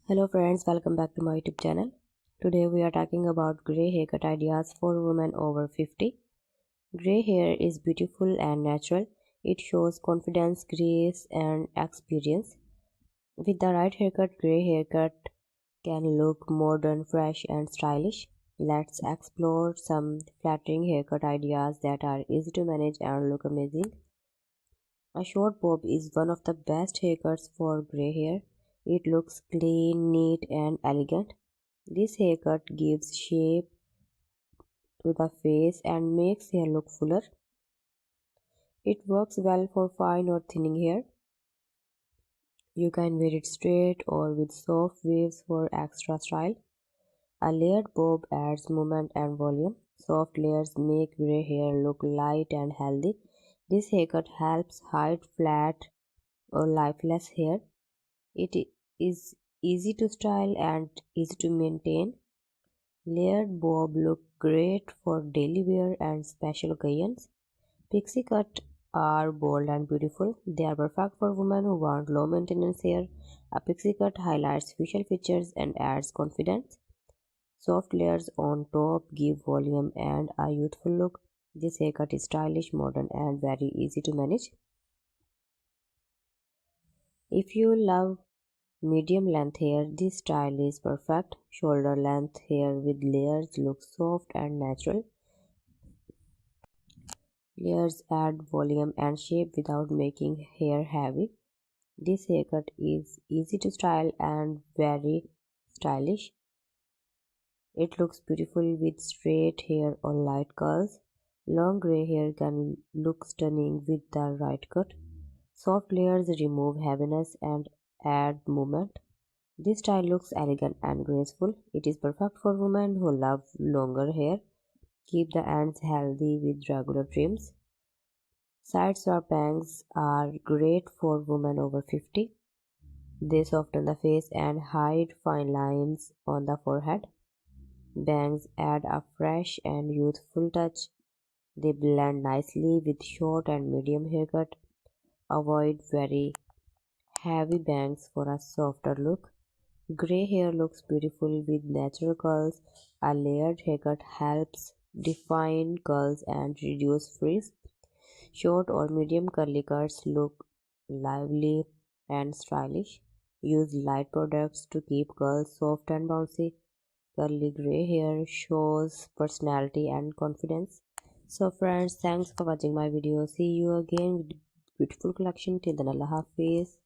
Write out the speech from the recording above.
Hello friends, welcome back to my YouTube channel. Today we are talking about grey haircut ideas for women over 50. Grey hair is beautiful and natural. It shows confidence, grace and experience. With the right haircut, grey haircut can look modern, fresh and stylish. Let's explore some flattering haircut ideas that are easy to manage and look amazing. A short bob is one of the best haircuts for grey hair. It looks clean, neat and elegant. This haircut gives shape to the face and makes hair look fuller. It works well for fine or thinning hair. You can wear it straight or with soft waves for extra style. A layered bob adds movement and volume. Soft layers make grey hair look light and healthy. This haircut helps hide flat or lifeless hair. It is easy to style and easy to maintain. Layered bob look great for daily wear and special occasions. Pixie cut are bold and beautiful. They are perfect for women who want low maintenance hair. A pixie cut highlights facial features and adds confidence. Soft layers on top give volume and a youthful look. This haircut is stylish, modern and very easy to manage. If you love medium length hair, this style is perfect. Shoulder length hair with layers looks soft and natural. Layers add volume and shape without making hair heavy. This haircut is easy to style and very stylish. It looks beautiful with straight hair or light curls. Long grey hair can look stunning with the right cut. Soft layers remove heaviness and add movement. This style looks elegant and graceful. It is perfect for women who love longer hair. Keep the ends healthy with regular trims. Side swap bangs are great for women over 50. They soften the face and hide fine lines on the forehead. Bangs add a fresh and youthful touch. They blend nicely with short and medium haircut. Avoid very heavy bangs for a softer look. Grey hair looks beautiful with natural curls. A layered haircut helps define curls and reduce frizz. Short or medium curly cuts look lively and stylish. Use light products to keep curls soft and bouncy. Curly grey hair shows personality and confidence. So friends, thanks for watching my video. See you again with beautiful collection. Till then, Allah Hafiz.